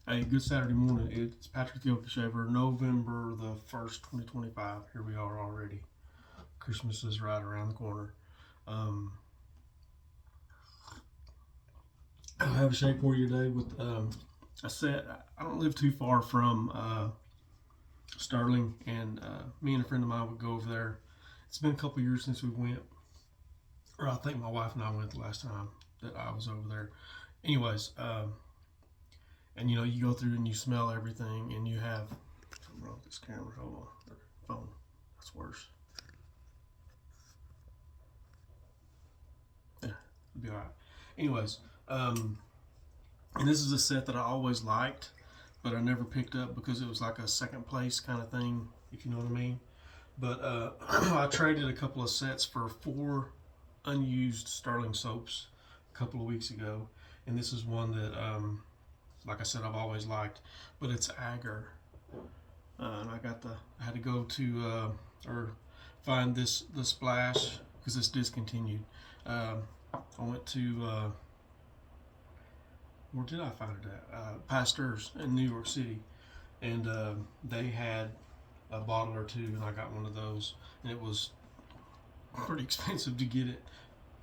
Hey, good Saturday morning. It's Patrick the Oak Shaver, November the 1st, 2025. Here we are already. Christmas is right around the corner. Um, I have a shave for you today with a set. I don't live too far from Stirling, and me and a friend of mine would go over there. It's been a couple years since we went, or I think my wife and I went the last time that I was over there. Anyways, and you go through and you smell everything, and you have something wrong with this camera. Hold on, or phone. That's worse. Yeah, it'll be all right. Anyways, and this is a set that I always liked, but I never picked up because it was like a second place kind of thing, if you know what I mean. But I traded a couple of sets for 4 unused Stirling soaps a couple of weeks ago, and this is one that, like I said, I've always liked, but it's Agar, and I had to go to or find the splash because it's discontinued. I went to where did I find it at? Pastor's in New York City, and they had a bottle or two, and I got one of those, and it was pretty expensive to get it,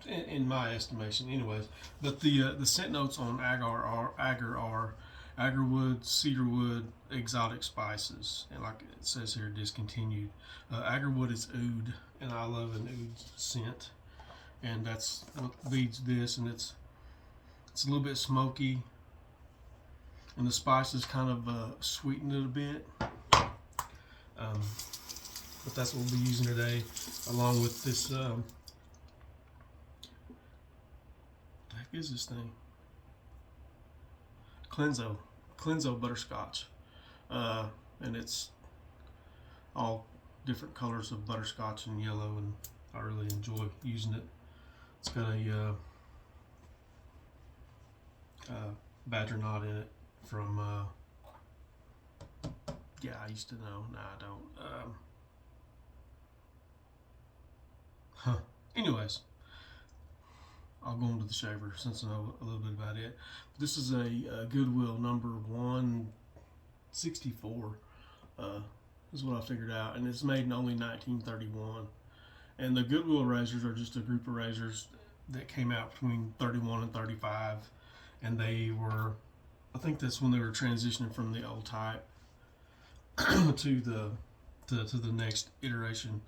in my estimation. Anyways, but the scent notes on Agar are agarwood, cedarwood, exotic spices, and like it says here, discontinued. Agarwood is oud, and I love an oud scent, and that's what leads this, and it's a little bit smoky, and the spices kind of sweeten it a bit. But that's what we'll be using today, along with this. What the heck is this thing? Klenzo butterscotch, and it's all different colors of butterscotch and yellow, and I really enjoy using it. It's got a badger knot in it from yeah, I used to know. Nah, I don't. Anyways, I'll go into the shaver since I know a little bit about it. This is a Goodwill number 164. Is what I figured out, and it's made in only 1931. And the Goodwill razors are just a group of razors that came out between 31 and 35, and they were, I think that's when they were transitioning from the old type to the next iteration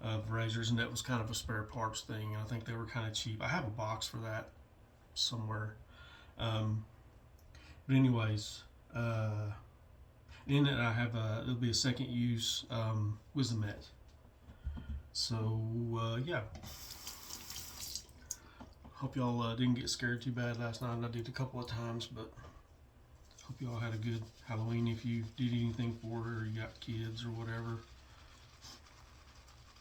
of razors, and that was kind of a spare parts thing, and I think they were kind of cheap. I have a box for that somewhere. But anyways, in it I have it'll be a second use Wizamet. So yeah, hope y'all didn't get scared too bad last night. I did a couple of times, but hope y'all had a good Halloween if you did anything for it or you got kids or whatever.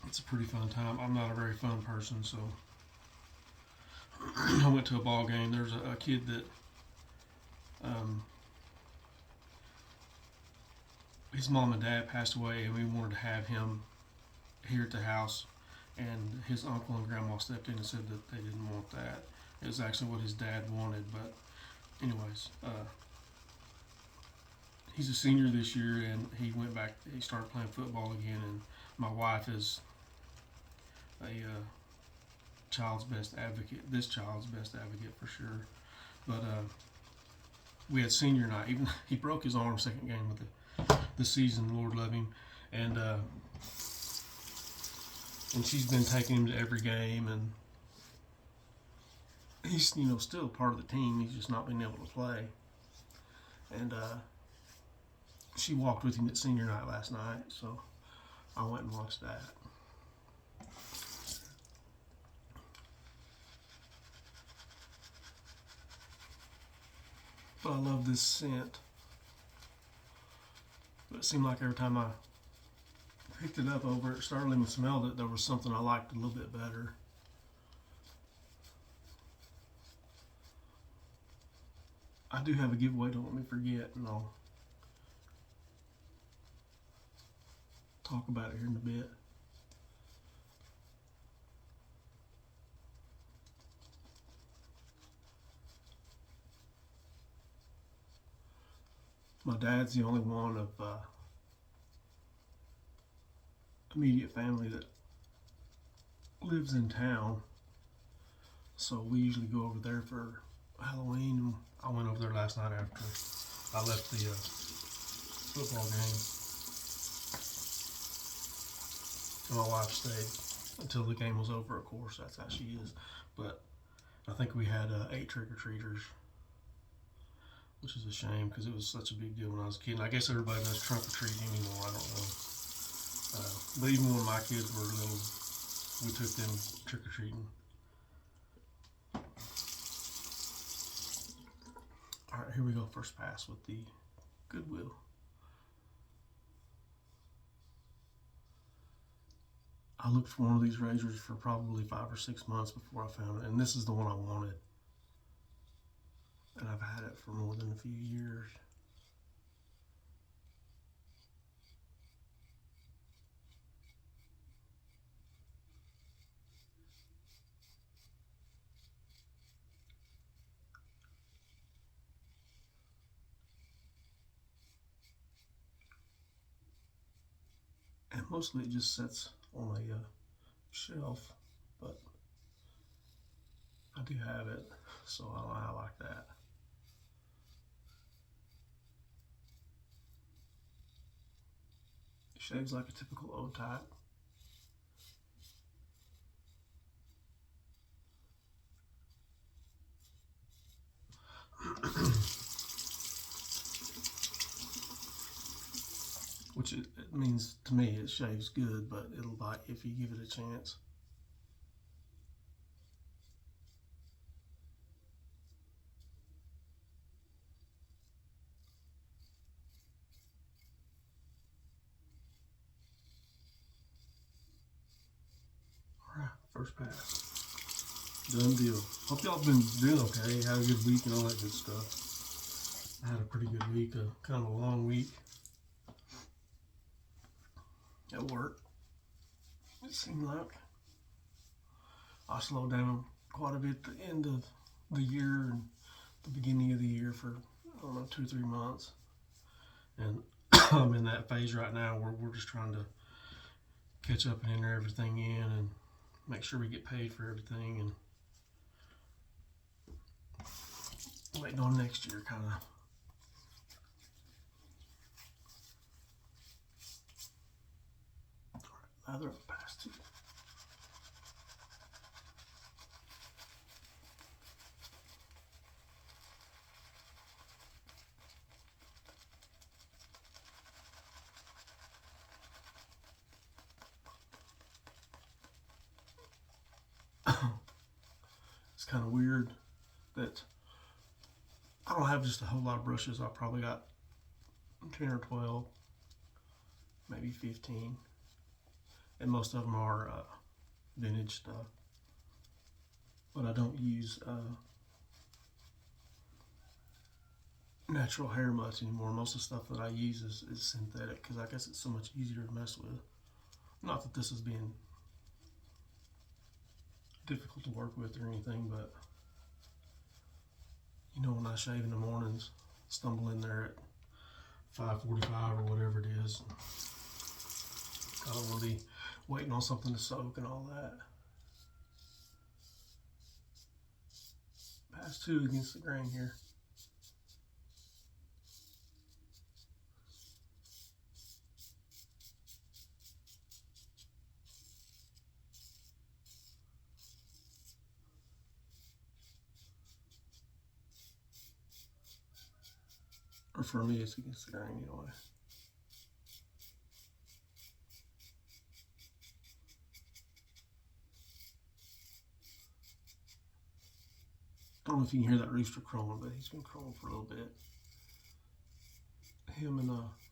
It's a pretty fun time. I'm not a very fun person, so I went to a ball game. There's a kid that his mom and dad passed away, and we wanted to have him here at the house. And his uncle and grandma stepped in and said that they didn't want that. It was actually what his dad wanted. But anyways, he's a senior this year, and he went back. He started playing football again. And my wife is a child's best advocate. This child's best advocate for sure. But we had senior night. Even he broke his arm second game of the season. Lord love him, and she's been taking him to every game, and he's still part of the team. He's just not been able to play, and she walked with him at senior night last night, so I went and watched that. But I love this scent. But it seemed like every time I picked it up over at Stirling and smelled it, there was something I liked a little bit better. I do have a giveaway, don't let me forget, and I'll talk about it here in a bit. My dad's the only one of immediate family that lives in town, so we usually go over there for Halloween. And I went over there last night after I left the football game, and my wife stayed until the game was over. Of course, that's how she is. But I think we had 8 trick-or-treaters, which is a shame because it was such a big deal when I was a kid. And I guess everybody does trunk-or-treat anymore. I don't know. But even when my kids were little, we took them trick-or-treating. All right, here we go. First pass with the Goodwill. I looked for one of these razors for probably 5 or 6 months before I found it, and this is the one I wanted. And I've had it for more than a few years. And mostly it just sits on a shelf, but I do have it, so I like that. It shaves like a typical O-type. Which it means to me it shaves good, but it'll bite if you give it a chance. Alright, first pass. Done deal. Hope y'all been doing okay. Had a good week and all that good stuff. I had a pretty good week, kind of a long week at work. It seemed like I slowed down quite a bit at the end of the year and the beginning of the year for, I don't know, 2 or 3 months. And I'm in that phase right now where we're just trying to catch up and enter everything in and make sure we get paid for everything, and waiting on next year, kind of. Lather up past 2. It's kind of weird that I don't have just a whole lot of brushes. I probably got 10 or 12, maybe 15, and most of them are vintage stuff. But I don't use natural hair much anymore. Most of the stuff that I use is synthetic because I guess it's so much easier to mess with. Not that this is being difficult to work with or anything, but you know, when I shave in the mornings, stumble in there at 5:45 or whatever it is, I don't want to be waiting on something to soak and all that. Pass 2 against the grain here. Or for me, it's against the grain anyway. I don't know if you can hear that rooster crowing, but he's been crowing for a little bit. Him and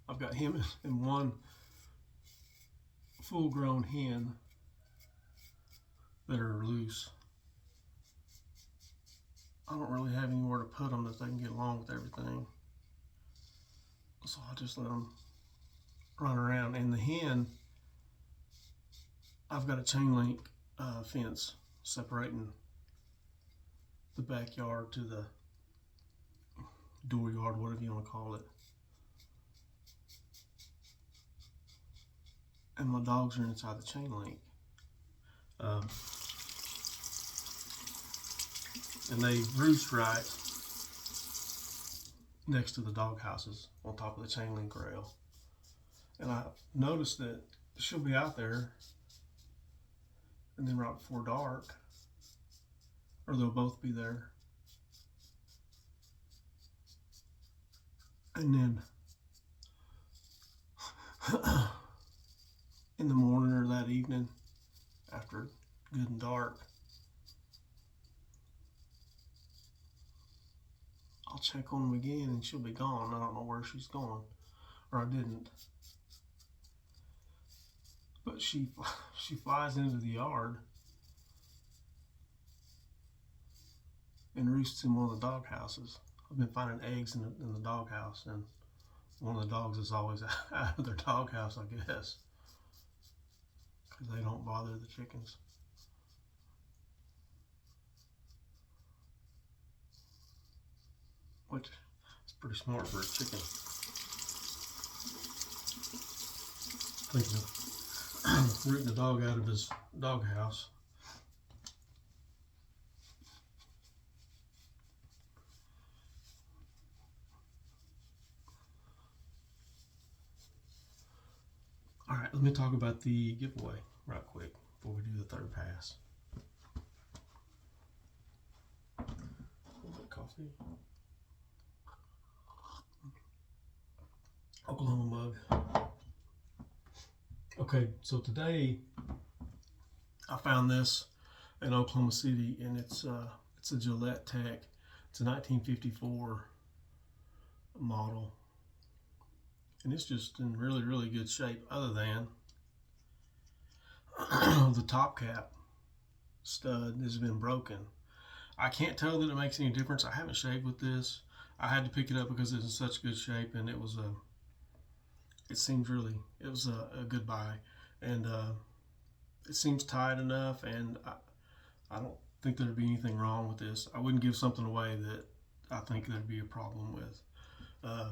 I've got him and one full-grown hen that are loose. I don't really have anywhere to put them that they can get along with everything, so I just let them run around. And the hen, I've got a chain link fence separating the backyard to the dooryard, whatever you want to call it. and my dogs are inside the chain link. And they roost right next to the dog houses on top of the chain link rail. And I noticed that she'll be out there, and then right before dark, or they'll both be there, and then in the morning or that evening, after good and dark, I'll check on them again and she'll be gone. I don't know where she's gone, or I didn't. But she flies into the yard and roosts in one of the dog houses. I've been finding eggs in the dog house, and one of the dogs is always out of their dog house, I guess, because they don't bother the chickens. Which is pretty smart for a chicken. Thinking of rooting a dog out of his dog house. All right, let me talk about the giveaway right quick before we do the third pass. A little bit of coffee. Oklahoma mug. Okay, so today I found this in Oklahoma City, and it's a Gillette Tech. It's a 1954 model, and it's just in really, really good shape, other than the top cap stud has been broken. I can't tell that it makes any difference. I haven't shaved with this. I had to pick it up because it's in such good shape, and it was a good buy, and it seems tight enough, and I don't think there'd be anything wrong with this. I wouldn't give something away that I think there'd be a problem with,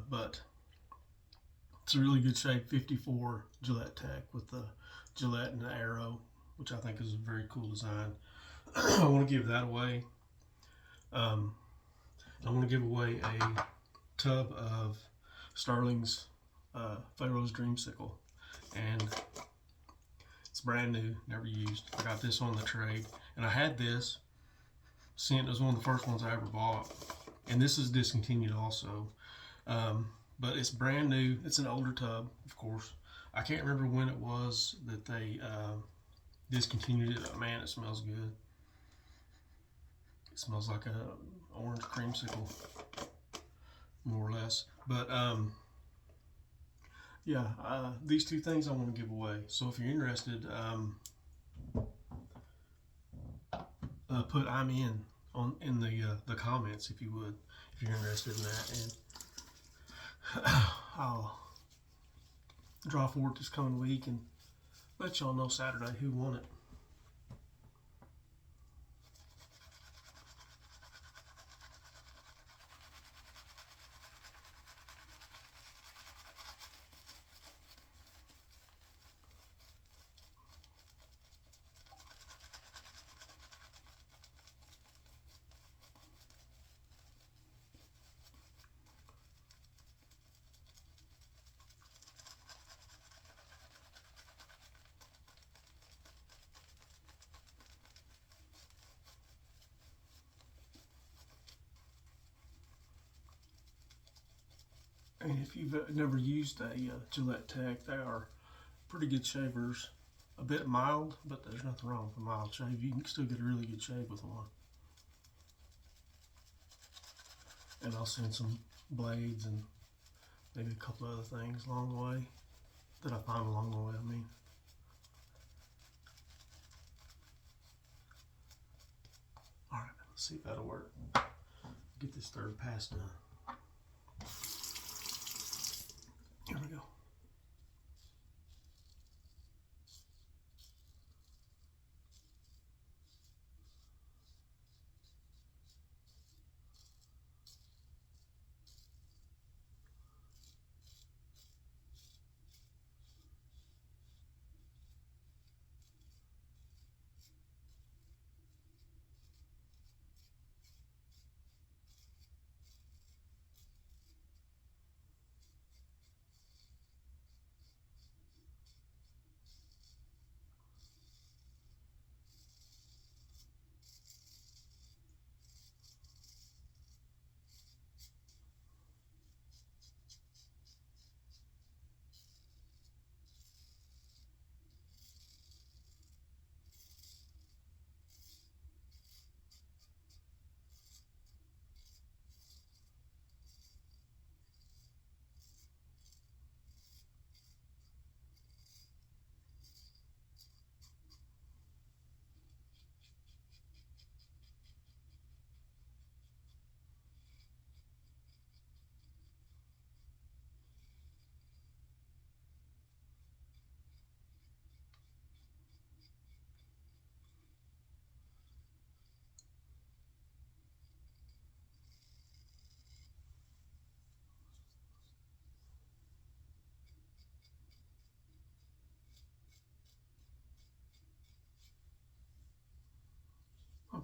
but it's a really good shape 54 Gillette Tech with the Gillette and the arrow, which I think is a very cool design. I want to give that away. I want to give away a tub of Stirling's Pharaoh's Dreamsicle, and it's brand new, never used. I got this on the trade, and I had this sent. It was one of the first ones I ever bought, and this is discontinued also, but it's brand new. It's an older tub, of course. I can't remember when it was that they discontinued it. Man, it smells good. It smells like a orange creamsicle, more or less. But yeah, these two things I want to give away. So if you're interested, put "I'm in" in the comments if you would, if you're interested in that, and I'll draw for it this coming week and let y'all know Saturday who won it. And if you've never used a Gillette Tech, they are pretty good shavers. A bit mild, but there's nothing wrong with a mild shave. You can still get a really good shave with one. And I'll send some blades and maybe a couple other things along the way that I find along the way, I mean. All right, let's see if that'll work. Get this third pass done. Here we go.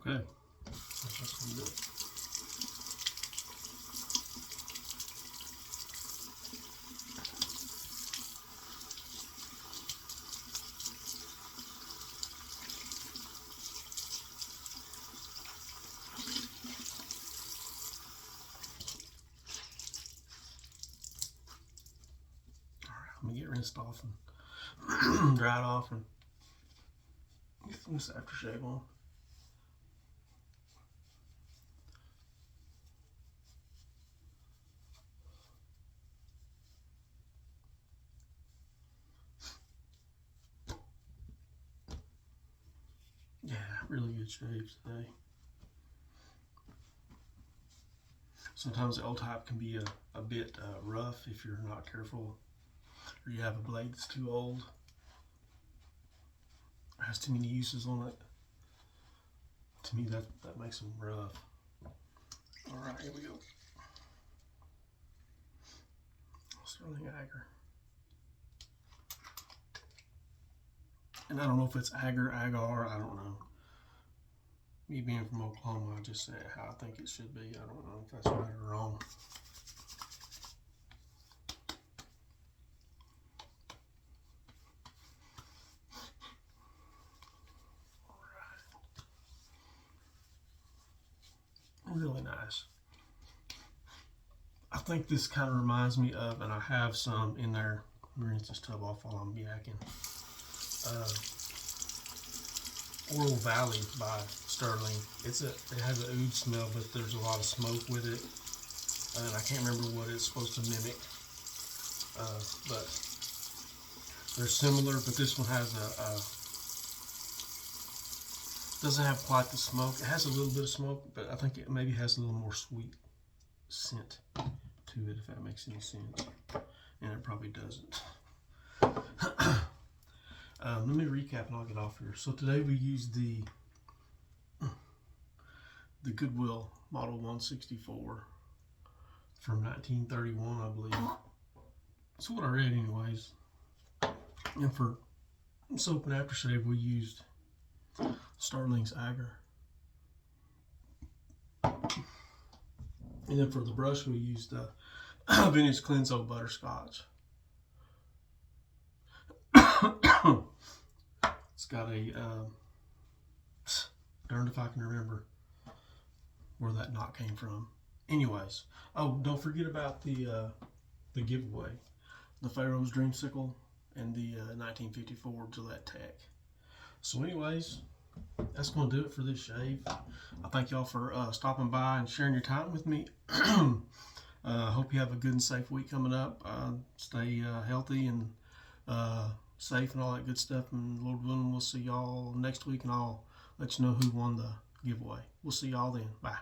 Okay, that's gonna do it. I'm gonna get rinsed off and dried off and get this aftershave on. Yeah, really good shaves today. Sometimes the old type can be a bit rough if you're not careful, or you have a blade that's too old or has too many uses on it. To me, that makes them rough. All right, here we go. Stirling Agar. And I don't know if it's Agar, I don't know. Me being from Oklahoma, I just say how I think it should be. I don't know if that's right or wrong. Really nice. I think this kind of reminds me of, and I have some in there. Let me rinse this tub off while I'm yakking. Oral Valley by Stirling. It has an oud smell, but there's a lot of smoke with it, and I can't remember what it's supposed to mimic. But they're similar, but this one has doesn't have quite the smoke. It has a little bit of smoke, but I think it maybe has a little more sweet scent to it, if that makes any sense. And it probably doesn't. Let me recap and I'll get off here. So today we used the Goodwill Model 164 from 1931, I believe. That's what I read anyways. And for soap and aftershave we used Stirling's Agar. And then for the brush we used vintage Klenzo butterscotch. It's got a darned if I can remember where that knot came from. Anyways, oh, don't forget about the giveaway, the Pharaoh's Dreamsicle and the 1954 Gillette Tech. So anyways, that's going to do it for this shave. I thank y'all for stopping by and sharing your time with me. Hope you have a good and safe week coming up. Stay healthy and safe and all that good stuff. And Lord willing, we'll see y'all next week, and I'll let you know who won the giveaway. We'll see y'all then. Bye.